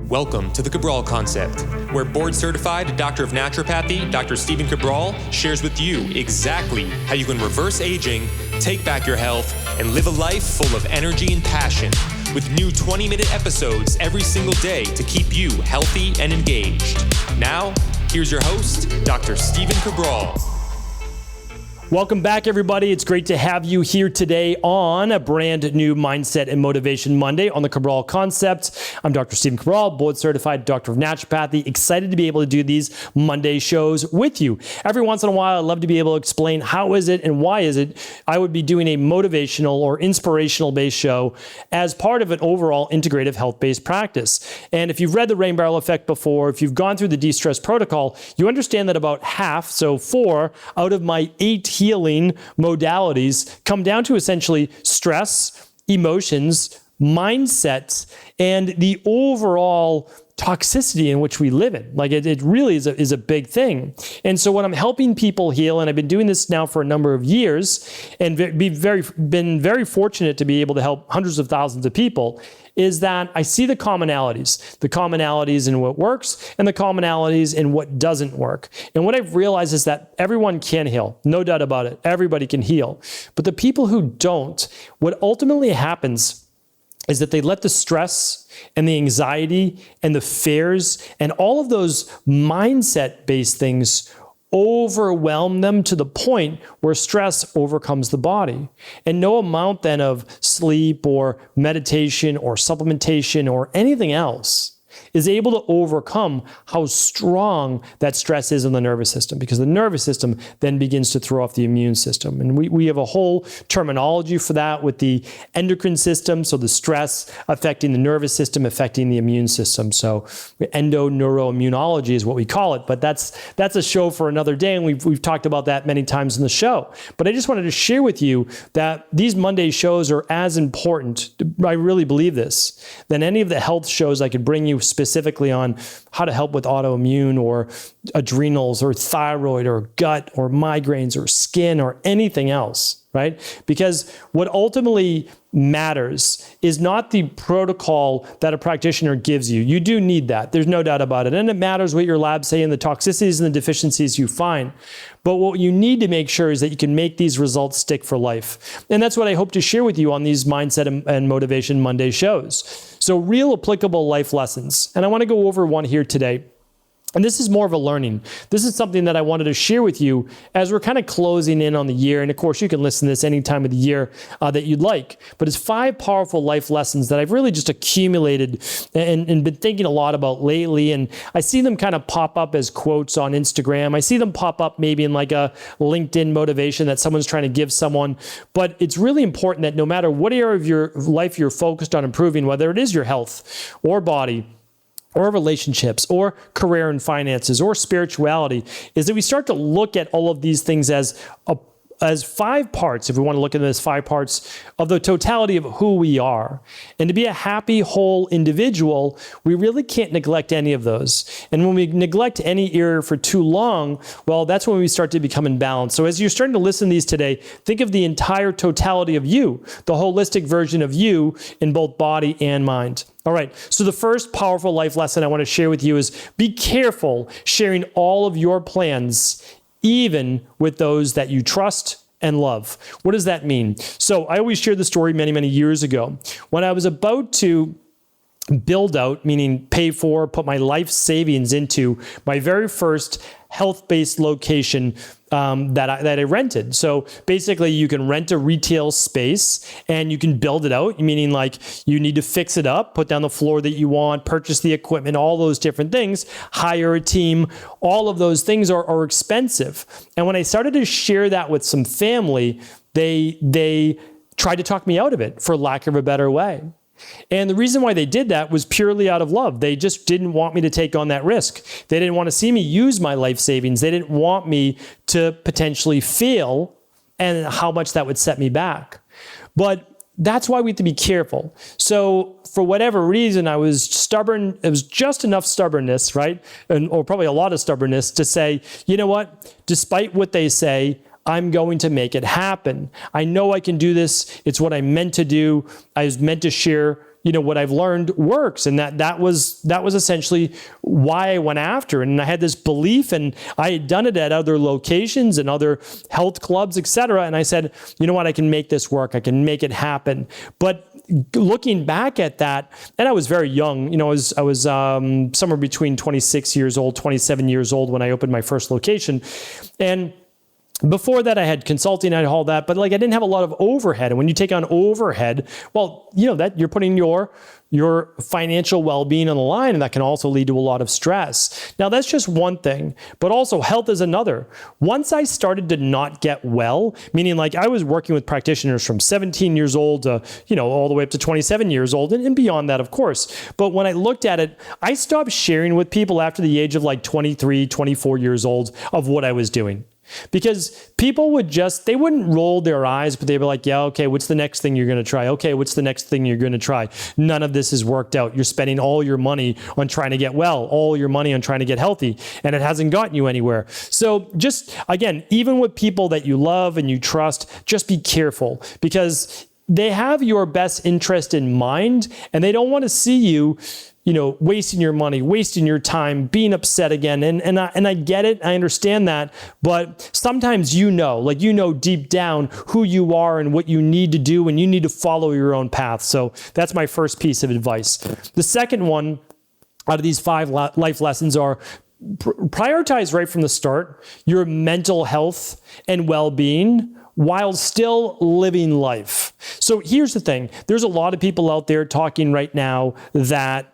Welcome to the Cabral Concept, where board-certified Doctor of Naturopathy, Dr. Stephen Cabral, shares with you exactly how you can reverse aging, take back your health, and live a life full of energy and passion, with new 20-minute episodes every single day to keep you healthy and engaged. Now, here's your host, Dr. Stephen Cabral. Welcome back, everybody. It's great to have you here today on a brand new Mindset and Motivation Monday on the Cabral Concept. I'm Dr. Stephen Cabral, board-certified Doctor of Naturopathy. Excited to be able to do these Monday shows with you. Every once in a while, I'd love to be able to explain how is it and why is it I would be doing a motivational or inspirational-based show as part of an overall integrative health-based practice. And if you've read the Rain Barrel Effect before, if you've gone through the de-stress protocol, you understand that about half, so 4 out of my 8 healing modalities come down to essentially stress, emotions, mindsets, and the overall toxicity in which we live in. Like it really is a big thing. And so when I'm helping people heal, and I've been doing this now for a number of years and been very fortunate to be able to help hundreds of thousands of people, is that I see the commonalities in what works and the commonalities in what doesn't work. And what I've realized is that everyone can heal, no doubt about it. Everybody can heal. But the people who don't, what ultimately happens is that they let the stress and the anxiety and the fears and all of those mindset-based things overwhelm them to the point where stress overcomes the body. And no amount then of sleep or meditation or supplementation or anything else is able to overcome how strong that stress is on the nervous system, because the nervous system then begins to throw off the immune system. And we have a whole terminology for that with the endocrine system, so the stress affecting the nervous system, affecting the immune system. So endoneuroimmunology is what we call it, but that's a show for another day, and we've talked about that many times in the show. But I just wanted to share with you that these Monday shows are as important, I really believe this, than any of the health shows I could bring you specifically on how to help with autoimmune or adrenals or thyroid or gut or migraines or skin or anything else, right? Because what ultimately matters is not the protocol that a practitioner gives you. You do need that. There's no doubt about it. And it matters what your labs say and the toxicities and the deficiencies you find. But what you need to make sure is that you can make these results stick for life. And that's what I hope to share with you on these Mindset and Motivation Monday shows. So real applicable life lessons. And I want to go over one here today. And this is more of a learning. This is something that I wanted to share with you as we're kind of closing in on the year. And of course, you can listen to this any time of the year that you'd like. But it's 5 powerful life lessons that I've really just accumulated and been thinking a lot about lately. And I see them kind of pop up as quotes on Instagram. I see them pop up maybe in like a LinkedIn motivation that someone's trying to give someone. But it's really important that no matter what area of your life you're focused on improving, whether it is your health or body, or relationships, or career and finances, or spirituality, is that we start to look at all of these things as 5 parts, if we want to look at them as 5 parts of the totality of who we are. And to be a happy, whole individual, we really can't neglect any of those. And when we neglect any area for too long, well, that's when we start to become imbalanced. So as you're starting to listen to these today, think of the entire totality of you, the holistic version of you in both body and mind. All right, so the first powerful life lesson I want to share with you is be careful sharing all of your plans, even with those that you trust and love. What does that mean? So I always share the story many, many years ago. When I was about to build out, meaning pay for, put my life savings into my very first health-based location that I rented. So basically you can rent a retail space and you can build it out, meaning like you need to fix it up, put down the floor that you want, purchase the equipment, all those different things, hire a team. All of those things are expensive. And when I started to share that with some family, they tried to talk me out of it, for lack of a better way. And the reason why they did that was purely out of love. They just didn't want me to take on that risk. They didn't want to see me use my life savings. They didn't want me to potentially fail and how much that would set me back. But that's why we have to be careful. So for whatever reason, I was stubborn. It was just enough stubbornness, right? Or probably a lot of stubbornness to say, you know what? Despite what they say, I'm going to make it happen. I know I can do this. It's what I meant to do. I was meant to share, what I've learned works. And that was essentially why I went after it. And I had this belief, and I had done it at other locations and other health clubs, etc. And I said, you know what, I can make this work. I can make it happen. But looking back at that, and I was very young, I was somewhere between 26 years old, 27 years old when I opened my first location. And before that, I had consulting, I had all that, but I didn't have a lot of overhead. And when you take on overhead, well, that you're putting your financial well-being on the line, and that can also lead to a lot of stress. Now, that's just one thing, but also health is another. Once I started to not get well, meaning I was working with practitioners from 17 years old to, all the way up to 27 years old and beyond that, of course. But when I looked at it, I stopped sharing with people after the age of 23, 24 years old of what I was doing. Because people they wouldn't roll their eyes, but they'd be like, yeah, okay, what's the next thing you're going to try? Okay, what's the next thing you're going to try? None of this has worked out. You're spending all your money on trying to get well, all your money on trying to get healthy, and it hasn't gotten you anywhere. So just, again, even with people that you love and you trust, just be careful, because they have your best interest in mind, and they don't want to see you wasting your money, wasting your time, being upset again. And I get it. I understand that. But sometimes deep down who you are and what you need to do, and you need to follow your own path. So that's my first piece of advice. The second one out of these 5 life lessons are prioritize right from the start your mental health and well-being while still living life. So here's the thing. There's a lot of people out there talking right now that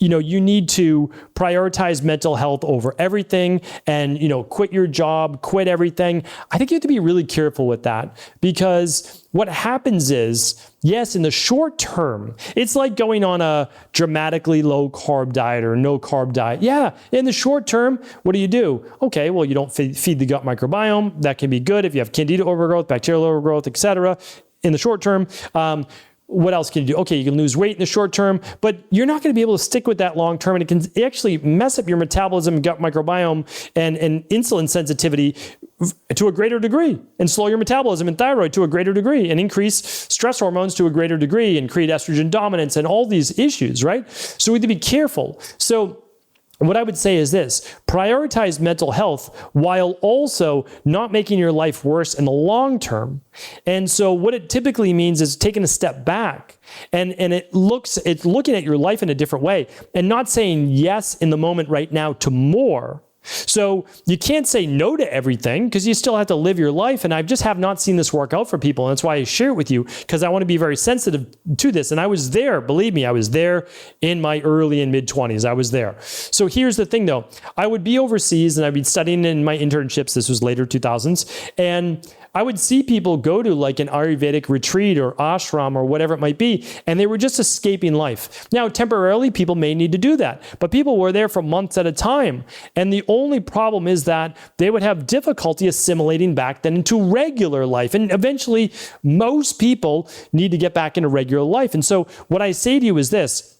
you need to prioritize mental health over everything and, quit your job, quit everything. I think you have to be really careful with that, because what happens is, yes, in the short term, it's like going on a dramatically low carb diet or no carb diet. Yeah, in the short term, what do? Okay, well, you don't feed the gut microbiome. That can be good if you have candida overgrowth, bacterial overgrowth, etc. in the short term. What else can you do? Okay, you can lose weight in the short term, but you're not going to be able to stick with that long term, and it can actually mess up your metabolism, gut microbiome, and insulin sensitivity to a greater degree, and slow your metabolism and thyroid to a greater degree, and increase stress hormones to a greater degree, and create estrogen dominance and all these issues, right? So we have to be careful. So what I would say is this: prioritize mental health while also not making your life worse in the long term. And so what it typically means is taking a step back and it's looking at your life in a different way and not saying yes in the moment right now to more. So you can't say no to everything, because you still have to live your life. And I just have not seen this work out for people. And that's why I share it with you, because I want to be very sensitive to this. And I was there, believe me, I was there in my early and mid 20s. I was there. So here's the thing though. I would be overseas and I'd be studying in my internships. This was later 2000s. And I would see people go to an Ayurvedic retreat or ashram or whatever it might be, and they were just escaping life. Now, temporarily, people may need to do that, but people were there for months at a time. And the only problem is that they would have difficulty assimilating back then into regular life. And eventually, most people need to get back into regular life. And so what I say to you is this: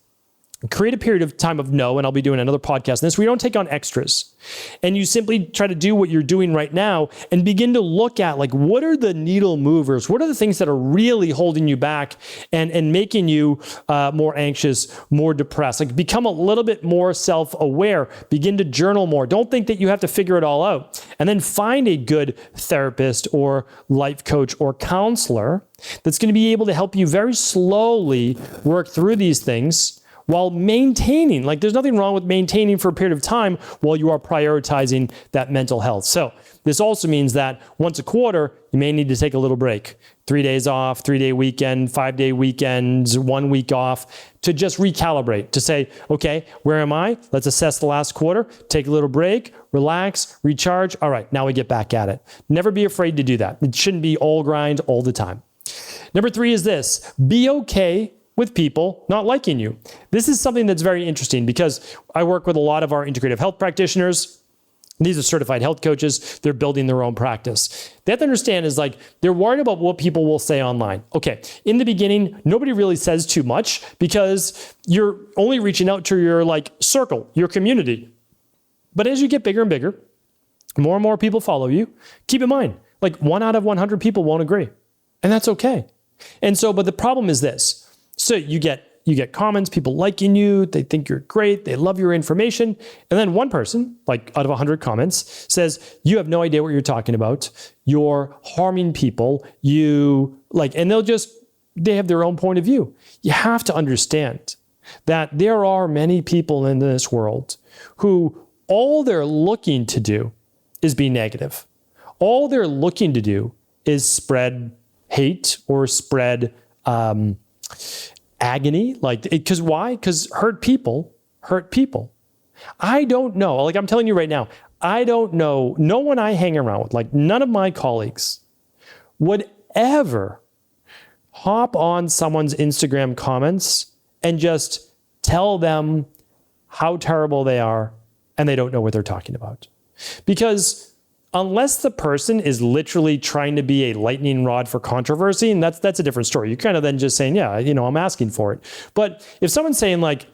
create a period of time of no, and I'll be doing another podcast on this, where you don't take on extras. And you simply try to do what you're doing right now and begin to look at what are the needle movers? What are the things that are really holding you back and making you more anxious, more depressed? Become a little bit more self-aware. Begin to journal more. Don't think that you have to figure it all out. And then find a good therapist or life coach or counselor that's going to be able to help you very slowly work through these things, while maintaining, there's nothing wrong with maintaining for a period of time while you are prioritizing that mental health. So this also means that once a quarter, you may need to take a little break. 3 days off, 3-day weekend, 5-day weekends, 1 week off, to just recalibrate, to say, okay, where am I? Let's assess the last quarter, take a little break, relax, recharge. All right, now we get back at it. Never be afraid to do that. It shouldn't be all grind all the time. Number 3 is this: be okay with people not liking you. This is something that's very interesting, because I work with a lot of our integrative health practitioners. These are certified health coaches. They're building their own practice. They have to understand is they're worried about what people will say online. Okay, in the beginning, nobody really says too much, because you're only reaching out to your circle, your community. But as you get bigger and bigger, more and more people follow you. Keep in mind, 1 out of 100 people won't agree. And that's okay. And so, but the problem is this. So you get you get comments, people liking you, they think you're great, they love your information. And then one person, like out of 100 comments, says, you have no idea what you're talking about. You're harming people. And they have their own point of view. You have to understand that there are many people in this world who all they're looking to do is be negative. All they're looking to do is spread hate or spread agony. Because why? Because hurt people hurt people. I don't know. Like I'm telling you right now, I don't know. No one I hang around with, like none of my colleagues would ever hop on someone's Instagram comments and just tell them how terrible they are and they don't know what they're talking about. Because unless the person is literally trying to be a lightning rod for controversy, and that's a different story. You're kind of then just saying, yeah, I'm asking for it. But if someone's saying like,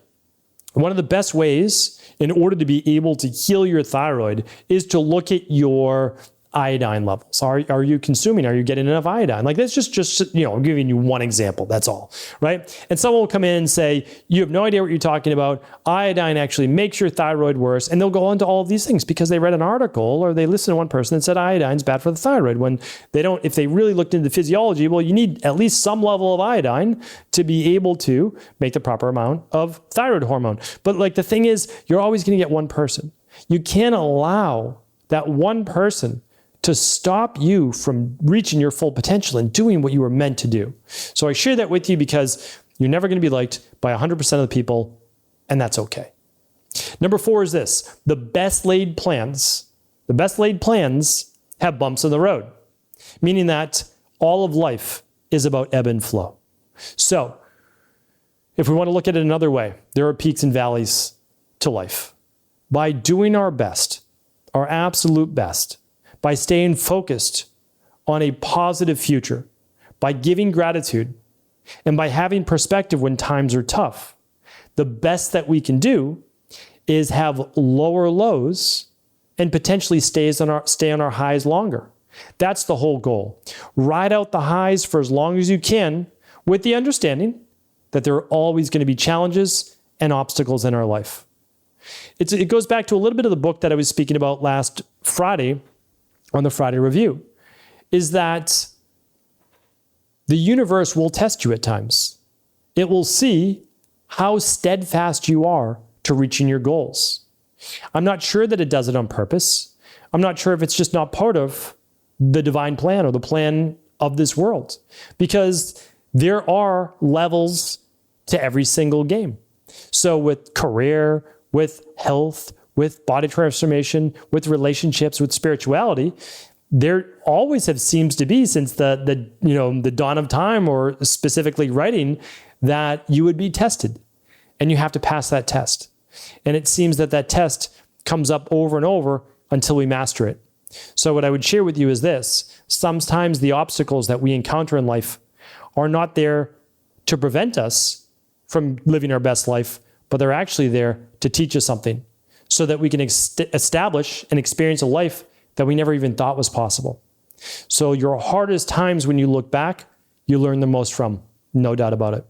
one of the best ways in order to be able to heal your thyroid is to look at your iodine levels. Are you consuming? Are you getting enough iodine? Like that's just I'm giving you one example. That's all, right? And someone will come in and say, you have no idea what you're talking about. Iodine actually makes your thyroid worse. And they'll go into all of these things because they read an article or they listened to one person that said iodine's bad for the thyroid when they don't, if they really looked into the physiology, well, you need at least some level of iodine to be able to make the proper amount of thyroid hormone. But like the thing is, you're always going to get one person. You can't allow that one person to stop you from reaching your full potential and doing what you were meant to do. So I share that with you because you're never going to be liked by 100% of the people, and that's okay. Number 4 is this: the best laid plans have bumps in the road, meaning that all of life is about ebb and flow. So if we want to look at it another way, there are peaks and valleys to life. By doing our best, our absolute best, by staying focused on a positive future, by giving gratitude, and by having perspective when times are tough, the best that we can do is have lower lows and potentially stay on our highs longer. That's the whole goal. Ride out the highs for as long as you can with the understanding that there are always going to be challenges and obstacles in our life. It goes back to a little bit of the book that I was speaking about last Friday on the Friday Review, is that the universe will test you at times. It will see how steadfast you are to reaching your goals. I'm not sure that it does it on purpose. I'm not sure if it's just not part of the divine plan or the plan of this world, because there are levels to every single game. So with career, with health, with body transformation, with relationships, with spirituality, there always seems to be, since the dawn of time, or specifically writing, that you would be tested and you have to pass that test. And it seems that test comes up over and over until we master it. So what I would share with you is this: sometimes the obstacles that we encounter in life are not there to prevent us from living our best life, but they're actually there to teach us something, so that we can establish and experience a life that we never even thought was possible. So your hardest times, when you look back, you learn the most from, no doubt about it.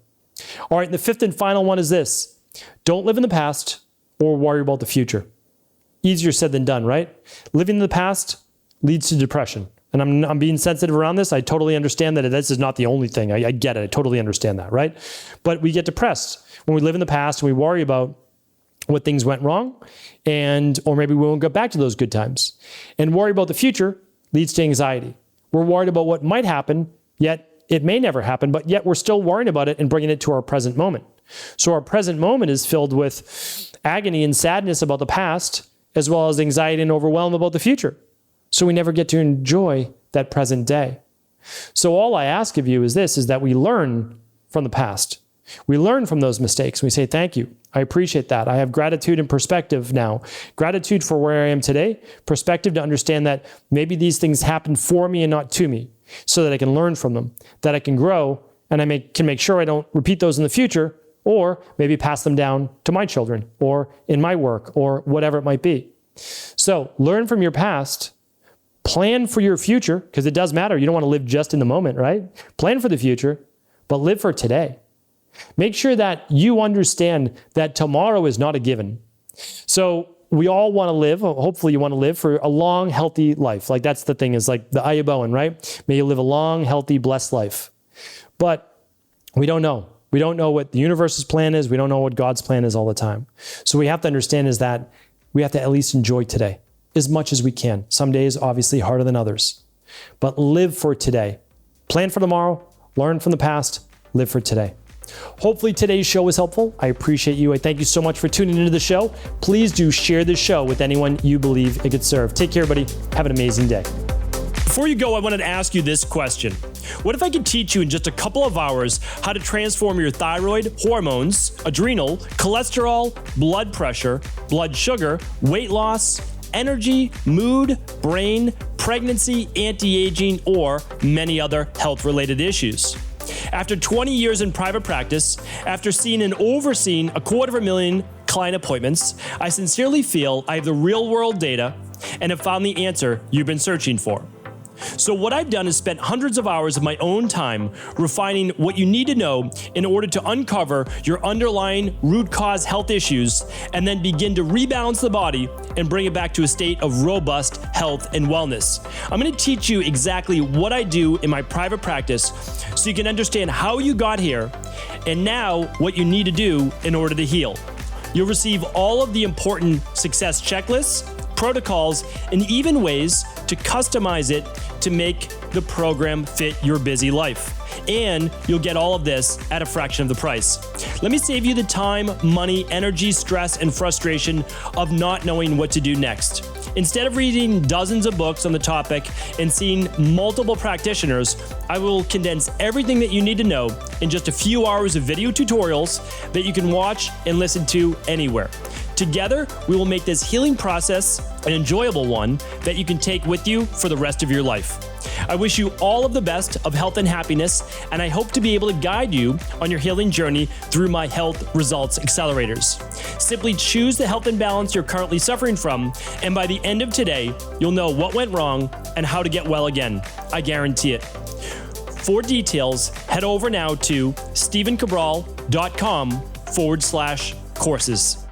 All right, the 5th and final one is this: don't live in the past or worry about the future. Easier said than done, right? Living in the past leads to depression. And I'm being sensitive around this. I totally understand that this is not the only thing. I get it. I totally understand that, right? But we get depressed when we live in the past and we worry about what things went wrong, or maybe we won't get back to those good times. And worry about the future leads to anxiety. We're worried about what might happen, yet it may never happen, but yet we're still worrying about it and bringing it to our present moment. So our present moment is filled with agony and sadness about the past, as well as anxiety and overwhelm about the future. So we never get to enjoy that present day. So all I ask of you is this, is that we learn from the past. We learn from those mistakes. We say, thank you. I appreciate that. I have gratitude and perspective now. Gratitude for where I am today. Perspective to understand that maybe these things happen for me and not to me, so that I can learn from them, that I can grow, and I can make sure I don't repeat those in the future, or maybe pass them down to my children, or in my work, or whatever it might be. So learn from your past. Plan for your future, because it does matter. You don't want to live just in the moment, right? Plan for the future, but live for today. Make sure that you understand that tomorrow is not a given. So we all want to live, hopefully you want to live for a long, healthy life. Like that's the thing, is like the Ayaboan, right? May you live a long, healthy, blessed life. But we don't know. We don't know what the universe's plan is. We don't know what God's plan is all the time. So we have to understand is that we have to at least enjoy today as much as we can. Some days, obviously, harder than others. But live for today. Plan for tomorrow. Learn from the past. Live for today. Hopefully today's show was helpful. I appreciate you. I thank you so much for tuning into the show. Please do share this show with anyone you believe it could serve. Take care, everybody. Have an amazing day. Before you go, I wanted to ask you this question. What if I could teach you in just a couple of hours how to transform your thyroid, hormones, adrenal, cholesterol, blood pressure, blood sugar, weight loss, energy, mood, brain, pregnancy, anti-aging, or many other health-related issues? After 20 years in private practice, after seeing and overseeing 250,000 client appointments, I sincerely feel I have the real-world data and have found the answer you've been searching for. So what I've done is spent hundreds of hours of my own time refining what you need to know in order to uncover your underlying root cause health issues and then begin to rebalance the body and bring it back to a state of robust health and wellness. I'm going to teach you exactly what I do in my private practice so you can understand how you got here and now what you need to do in order to heal. You'll receive all of the important success checklists, protocols, and even ways to customize it to make the program fit your busy life. And you'll get all of this at a fraction of the price. Let me save you the time, money, energy, stress, and frustration of not knowing what to do next. Instead of reading dozens of books on the topic and seeing multiple practitioners, I will condense everything that you need to know in just a few hours of video tutorials that you can watch and listen to anywhere. Together, we will make this healing process an enjoyable one that you can take with you for the rest of your life. I wish you all of the best of health and happiness, and I hope to be able to guide you on your healing journey through my health results accelerators. Simply choose the health imbalance you're currently suffering from, and by the end of today, you'll know what went wrong and how to get well again. I guarantee it. For details, head over now to stephencabral.com/courses.